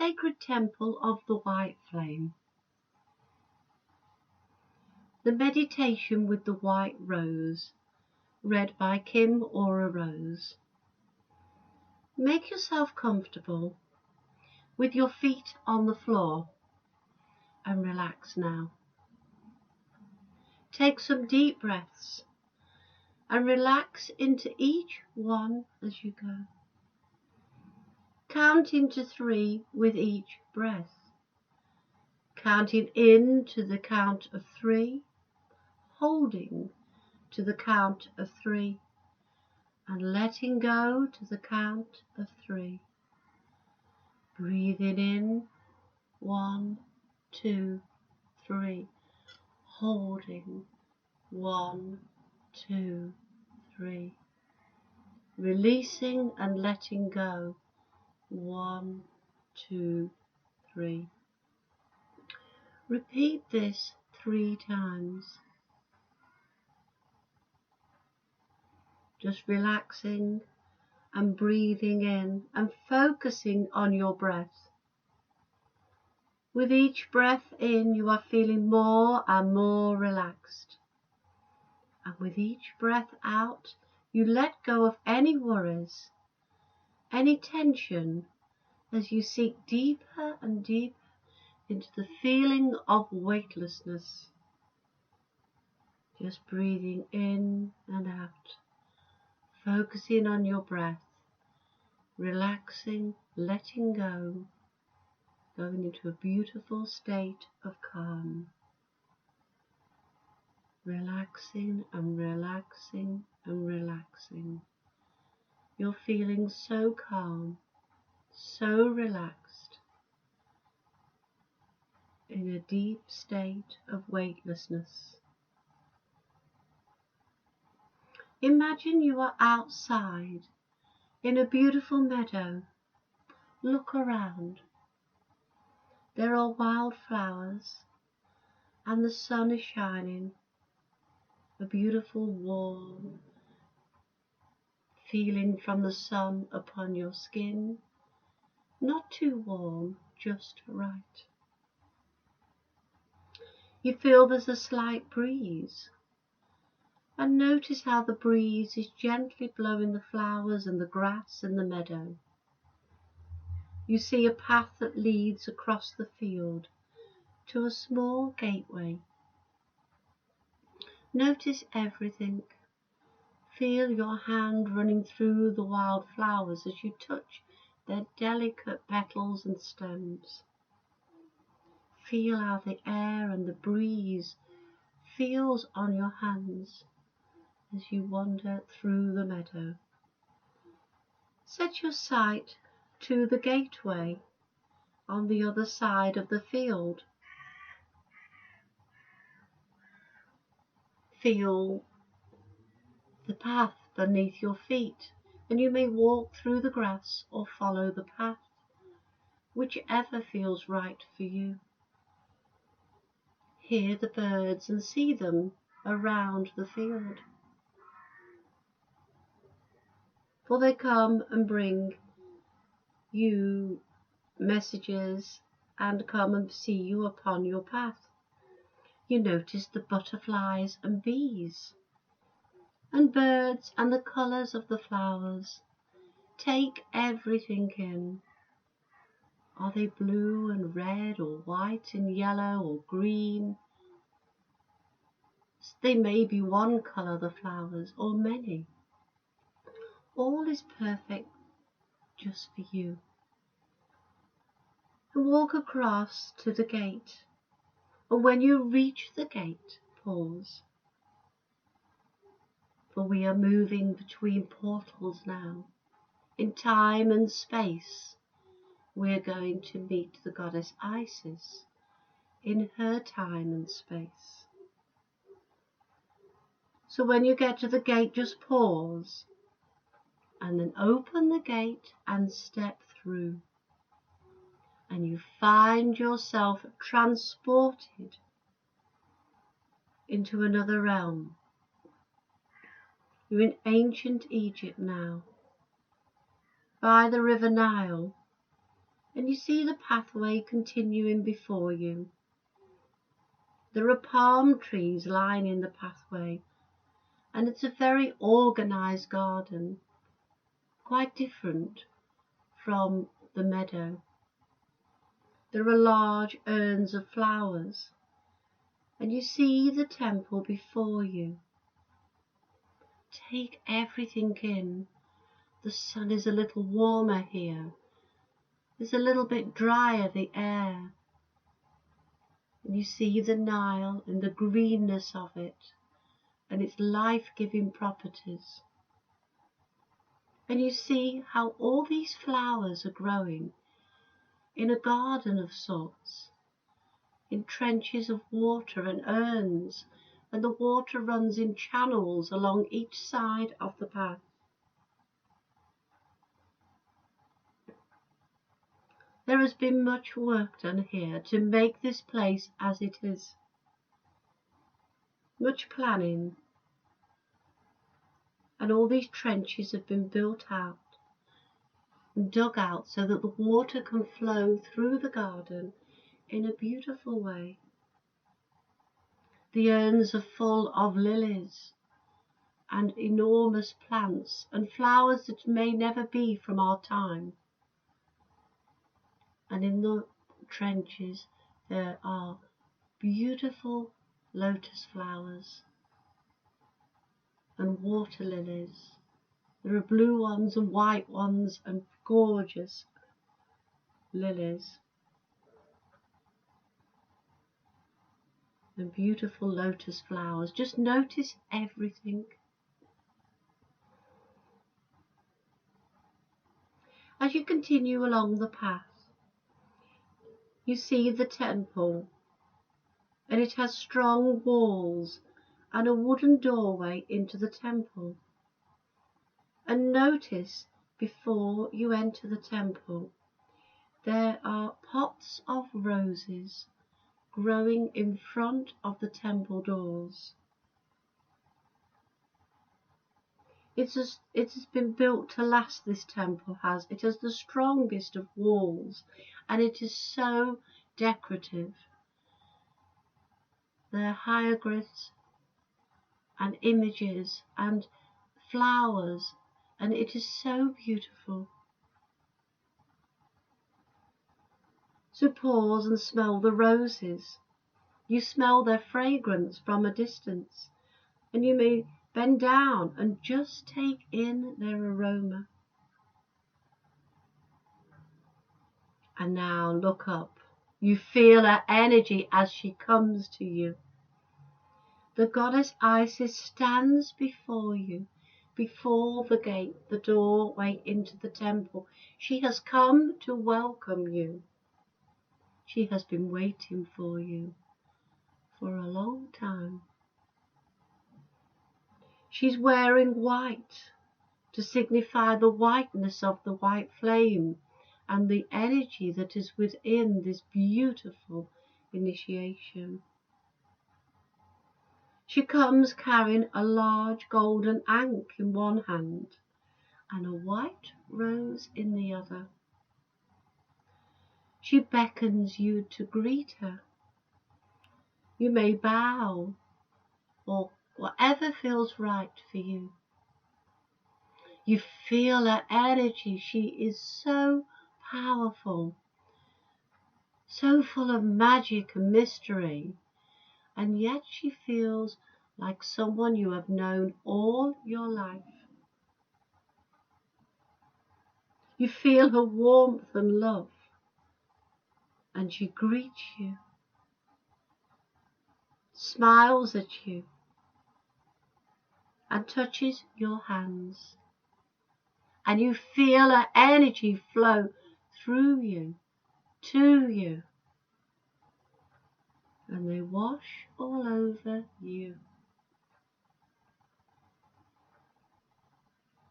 sacred temple of the white flame. The Meditation with the White Rose, read by Kim Ora Rose. Make yourself comfortable with your feet on the floor and relax now. Take some deep breaths and relax into each one as you go. Counting to 3 with each breath. Counting in to the count of 3, holding to the count of 3, and letting go to the count of 3. Breathing in, 1, 2, 3. Holding, 1, 2, 3. Releasing and letting go, 1, 2, 3. Repeat this 3 times. Just relaxing and breathing in and focusing on your breath. With each breath in, you are feeling more and more relaxed. And with each breath out, you let go of any worries, any tension, as you sink deeper and deeper into the feeling of weightlessness. Just breathing in and out, focusing on your breath, relaxing, letting go, going into a beautiful state of calm. Relaxing and relaxing and relaxing. You're feeling so calm, so relaxed, in a deep state of weightlessness. Imagine you are outside in a beautiful meadow. Look around. There are wildflowers and the sun is shining. A beautiful warm feeling from the sun upon your skin. Not too warm, just right. You feel there's a slight breeze, and notice how the breeze is gently blowing the flowers and the grass in the meadow. You see a path that leads across the field to a small gateway. Notice everything. Feel your hand running through the wild flowers as you touch their delicate petals and stems. Feel how the air and the breeze feels on your hands as you wander through the meadow. Set your sight to the gateway on the other side of the field. Feel the path beneath your feet, and you may walk through the grass or follow the path, whichever feels right for you. Hear the birds and see them around the field, for they come and bring you messages and come and see you upon your path. You notice the butterflies and bees and birds and the colours of the flowers. Take everything in. Are they blue and red or white and yellow or green? They may be one colour, the flowers, or many. All is perfect just for you. And walk across to the gate. And when you reach the gate, pause. For we are moving between portals now. In time and space, we're going to meet the goddess Isis in her time and space. So when you get to the gate, just pause and then open the gate and step through. And you find yourself transported into another realm. You're in ancient Egypt now, by the river Nile, And you see the pathway continuing before you. There are palm trees lining the pathway, and it's a very organized garden, quite different from the meadow. There are large urns of flowers, and you see the temple before you. Take everything in. The sun is a little warmer here. It's a little bit drier, the air. And you see the Nile and the greenness of it and its life-giving properties. And you see how all these flowers are growing in a garden of sorts, in trenches of water and urns, and the water runs in channels along each side of the path. There has been much work done here to make this place as it is. Much planning, and all these trenches have been built out and dug out so that the water can flow through the garden in a beautiful way. The urns are full of lilies and enormous plants and flowers that may never be from our time. And in the trenches there are beautiful lotus flowers and water lilies. There are blue ones and white ones and gorgeous lilies and beautiful lotus flowers. Just notice everything. As you continue along the path, you see the temple, and it has strong walls and a wooden doorway into the temple. And notice, before you enter the temple, there are pots of roses growing in front of the temple doors. It has been built to last, this temple has. It has the strongest of walls, and it is so decorative. There are hieroglyphs and images and flowers, and it is so beautiful. So pause and smell the roses. You smell their fragrance from a distance, and you may bend down and just take in their aroma. And now look up. You feel her energy as she comes to you. The goddess Isis stands before you, before the gate, the doorway into the temple. She has come to welcome you. She has been waiting for you for a long time. She's wearing white to signify the whiteness of the white flame and the energy that is within this beautiful initiation. She comes carrying a large golden ankh in one hand and a white rose in the other. She beckons you to greet her. You may bow or whatever feels right for you. You feel her energy. She is so powerful, so full of magic and mystery, and yet she feels like someone you have known all your life. You feel her warmth and love, and she greets you, smiles at you, and touches your hands. And you feel her energy flow through you, to you, and they wash all over you.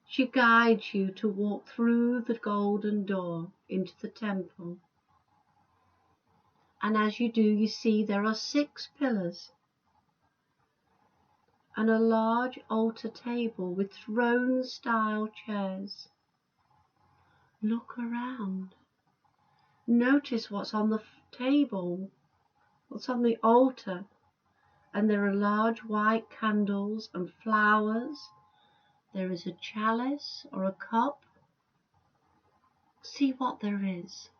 She guides you to walk through the golden door into the temple. And as you do, you see there are 6 pillars and a large altar table with throne-style chairs. Look around. Notice what's on the table, what's on the altar, and there are large white candles and flowers. There is a chalice or a cup. See what there is.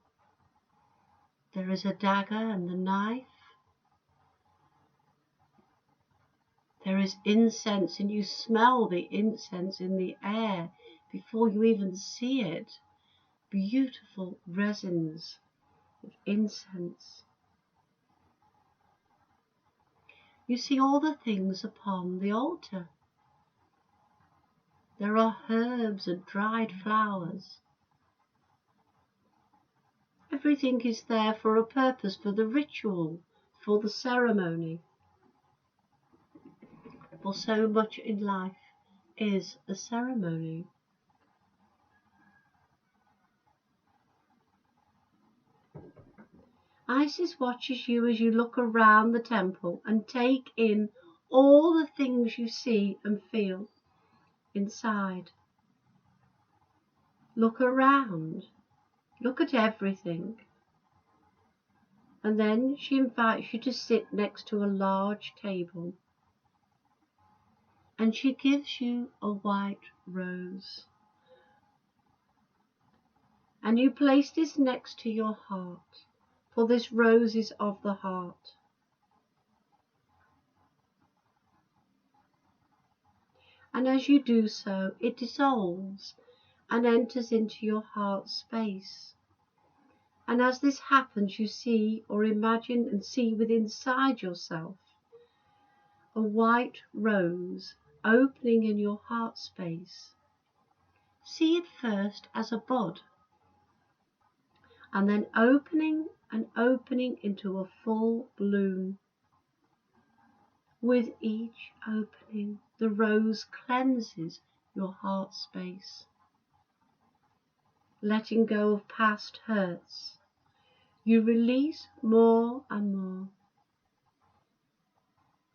There is a dagger and a knife. There is incense, and you smell the incense in the air before you even see it. Beautiful resins of incense. You see all the things upon the altar. There are herbs and dried flowers. Everything is there for a purpose, for the ritual, for the ceremony. For so much in life is a ceremony. Isis watches you as you look around the temple and take in all the things you see and feel inside. Look around. Look at everything. And then she invites you to sit next to a large table. And she gives you a white rose. And you place this next to your heart, for this rose is of the heart. And as you do so, it dissolves and enters into your heart space. And as this happens, you see or imagine and see within inside yourself a white rose opening in your heart space. See it first as a bud, and then opening and opening into a full bloom. With each opening, the rose cleanses your heart space. Letting go of past hurts, you release more and more.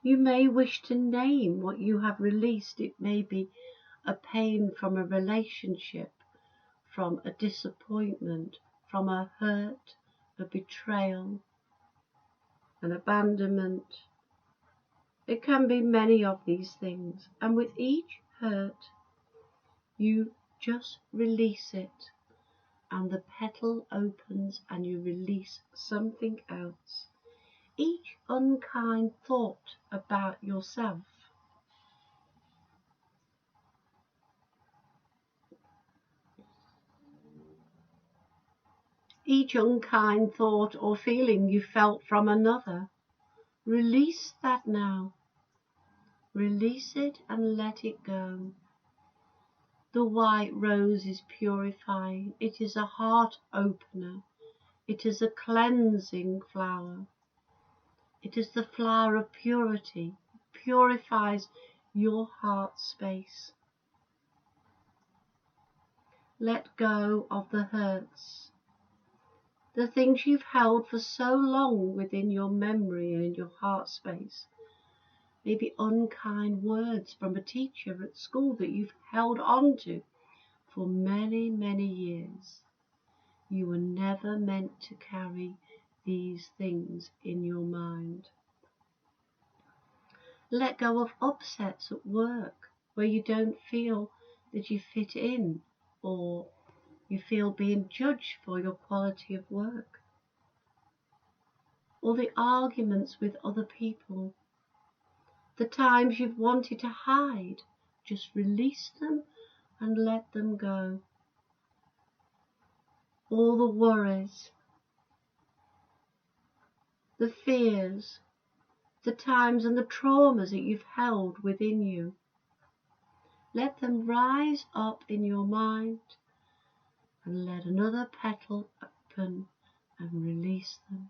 You may wish to name what you have released. It may be a pain from a relationship, from a disappointment, from a hurt, a betrayal, an abandonment. It can be many of these things, and with each hurt, you just release it, and the petal opens and you release something else. Each unkind thought about yourself. Each unkind thought or feeling you felt from another. Release that now. Release it and let it go. The white rose is purifying. It is a heart opener. It is a cleansing flower. It is the flower of purity. It purifies your heart space. Let go of the hurts, the things you've held for so long within your memory and in your heart space. Maybe unkind words from a teacher at school that you've held on to for many, many years. You were never meant to carry these things in your mind. Let go of upsets at work where you don't feel that you fit in, or you feel being judged for your quality of work, or the arguments with other people, the times you've wanted to hide. Just release them and let them go. All the worries, the fears, the times and the traumas that you've held within you. Let them rise up in your mind and let another petal open and release them.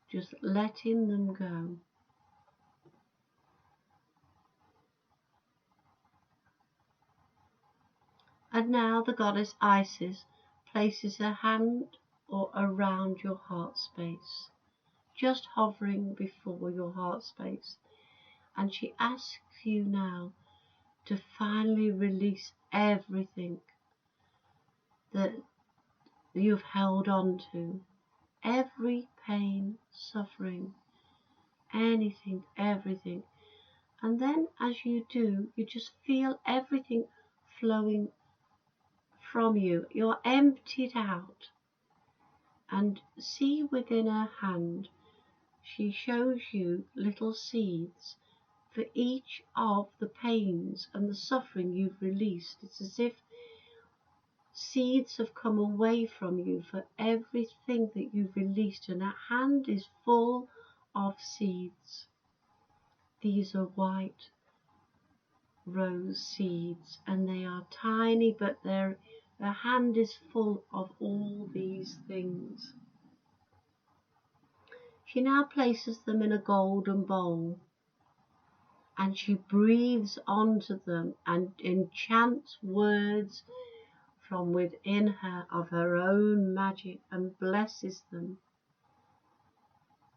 Just letting them go. And now the goddess Isis places her hand or around your heart space, just hovering before your heart space, and she asks you now to finally release everything that that you've held on to. Every pain, suffering, anything, everything. And then as you do, you just feel everything flowing from you. You're emptied out. And see within her hand, she shows you little seeds for each of the pains and the suffering you've released. It's as if seeds have come away from you for everything that you've released, and her hand is full of seeds. These are white rose seeds, and they are tiny, but her hand is full of all these things. She now places them in a golden bowl, and she breathes onto them and enchants words from within her of her own magic and blesses them.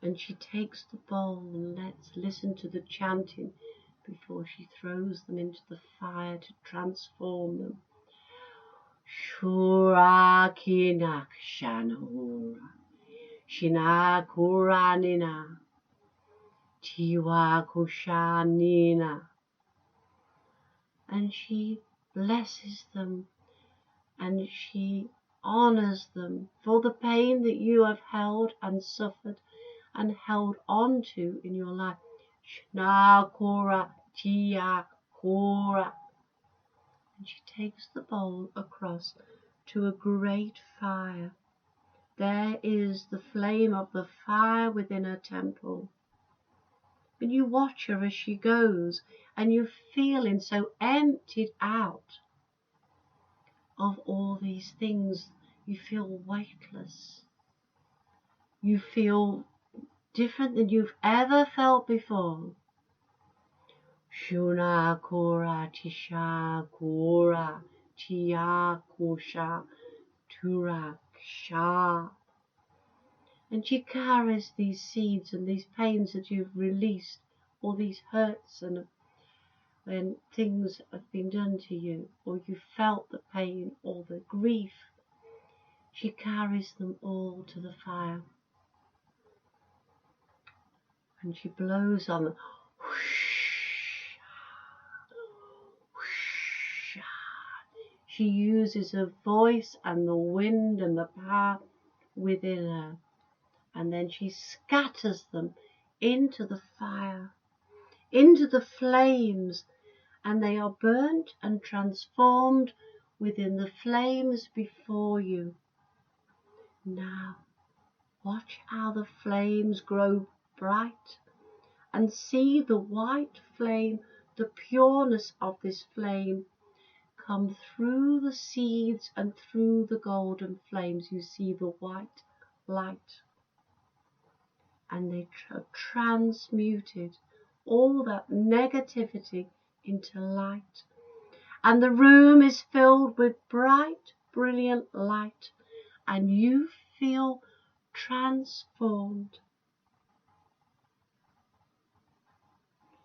And she takes the bowl and let's listen to the chanting before she throws them into the fire to transform them. Shura kinak shanahura, shinakuranina, tiwa kushanina. And she blesses them and she honors them for the pain that you have held and suffered and held on to in your life. Shna kora tia kora. And she takes the bowl across to a great fire. There is the flame of the fire within her temple. And you watch her as she goes, and you're feeling so emptied out of all these things. You feel weightless. You feel different than you've ever felt before. Shuna kora tisha kora tia kusha turaksha. And she carries these seeds and these pains that you've released, all these hurts and when things have been done to you, or you felt the pain or the grief. She carries them all to the fire. And she blows on them. She uses her voice and the wind and the power within her. And then she scatters them into the fire, into the flames, and they are burnt and transformed within the flames before you. Now, watch how the flames grow bright and see the white flame, the pureness of this flame come through the seeds and through the golden flames. You see the white light, and they are transmuted all that negativity into light, and the room is filled with bright, brilliant light, and you feel transformed.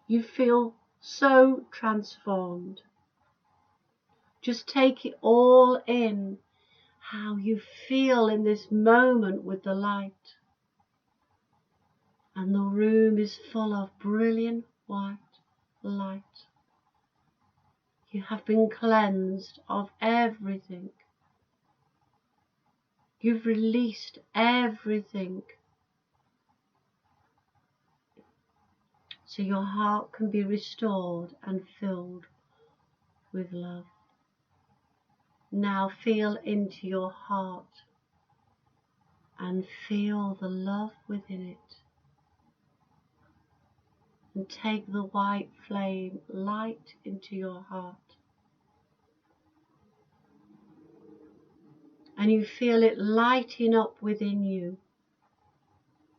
You feel so transformed. Just take it all in, how you feel in this moment with the light. And the room is full of brilliant white light. You have been cleansed of everything. You've released everything. So your heart can be restored and filled with love. Now feel into your heart and feel the love within it. And take the white flame light into your heart. And you feel it lighting up within you.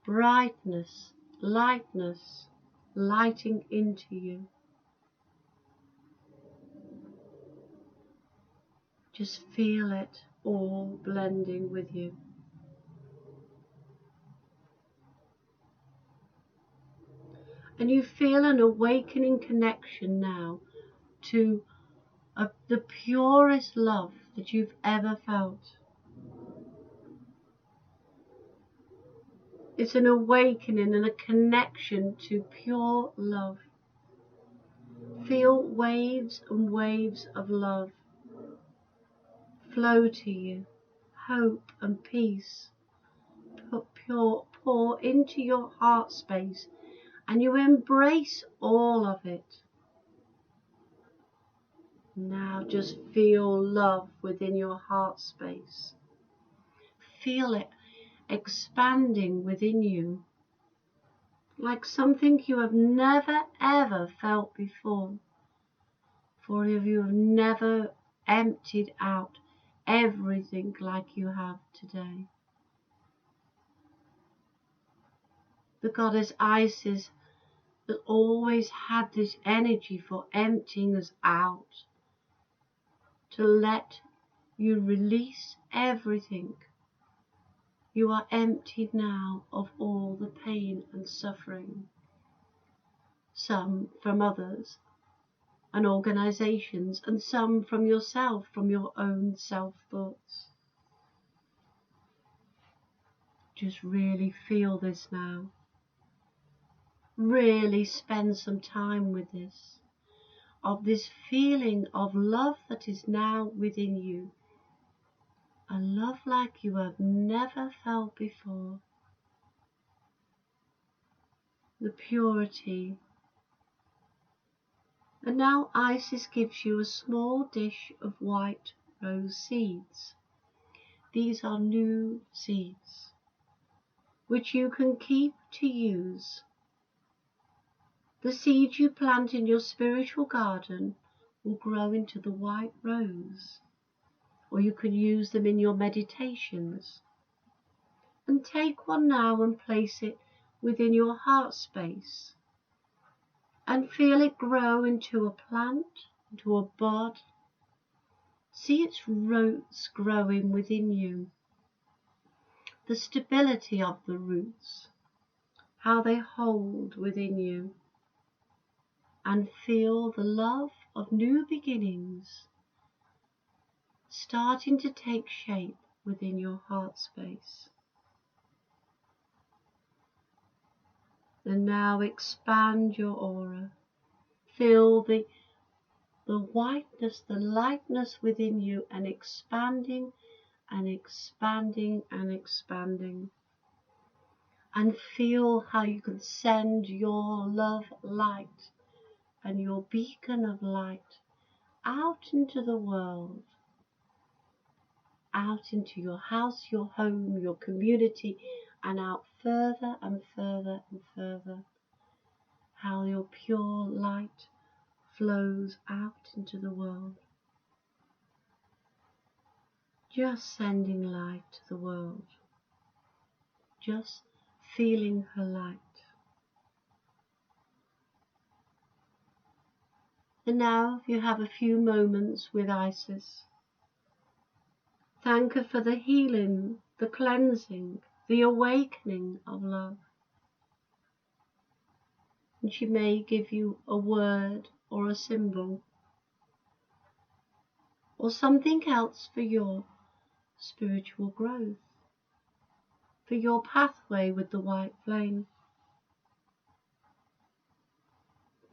Brightness, lightness, lighting into you. Just feel it all blending with you. And you feel an awakening connection now to the purest love that you've ever felt. It's an awakening and a connection to pure love. Feel waves and waves of love flow to you. Hope and peace pour into your heart space, and you embrace all of it. Now just feel love within your heart space. Feel it expanding within you, like something you have never ever felt before. For you have never emptied out everything like you have today. The goddess Isis has always had this energy for emptying us out, to let you release everything. You are emptied now of all the pain and suffering, some from others and organizations, and some from yourself, from your own self-thoughts. Just really feel this now. Really spend some time with this, of this feeling of love that is now within you. A love like you have never felt before. The purity. And now Isis gives you a small dish of white rose seeds. These are new seeds, which you can keep to use. The seeds you plant in your spiritual garden will grow into the white rose, or you can use them in your meditations. And take one now and place it within your heart space, and feel it grow into a plant, into a bud. See its roots growing within you, the stability of the roots, how they hold within you, and feel the love of new beginnings starting to take shape within your heart space. And now expand your aura. Feel the whiteness, the lightness within you, and expanding and expanding and expanding. And feel how you can send your love light and your beacon of light out into the world, out into your house, your home, your community, and out further and further and further. How your pure light flows out into the world. Just sending light to the world. Just feeling her light. And now you have a few moments with Isis. Thank her for the healing, the cleansing, the awakening of love. And she may give you a word or a symbol, or something else for your spiritual growth, for your pathway with the white flame.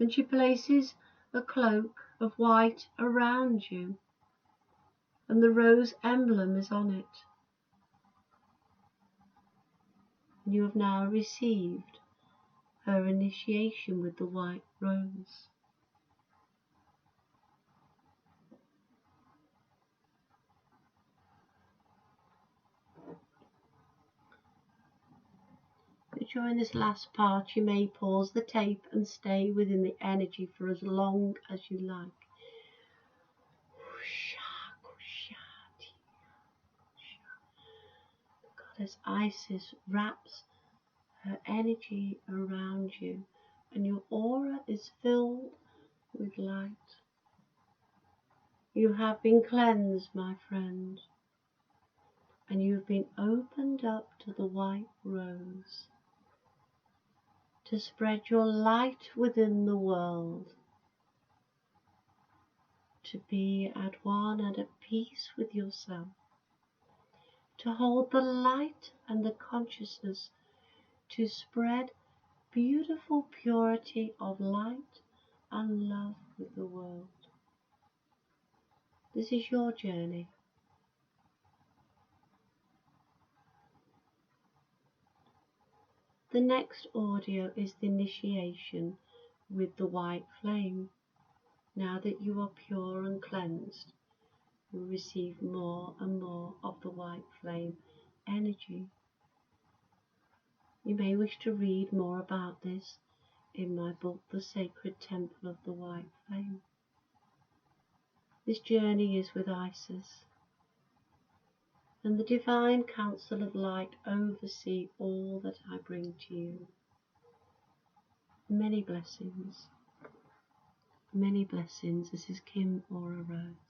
And she places a cloak of white around you, and the rose emblem is on it. And you have now received her initiation with the white rose. During this last part, you may pause the tape and stay within the energy for as long as you like. Goddess Isis wraps her energy around you, and your aura is filled with light. You have been cleansed, my friend, and you have been opened up to the white rose, to spread your light within the world, to be at one and at peace with yourself, to hold the light and the consciousness to spread beautiful purity of light and love with the world. This is your journey. The next audio is the initiation with the white flame. Now that you are pure and cleansed, you receive more and more of the white flame energy. You may wish to read more about this in my book, The Sacred Temple of the White Flame. This journey is with Isis, and the Divine Council of Light oversee all that I bring to you. Many blessings. Many blessings. This is Kim Ora Rose.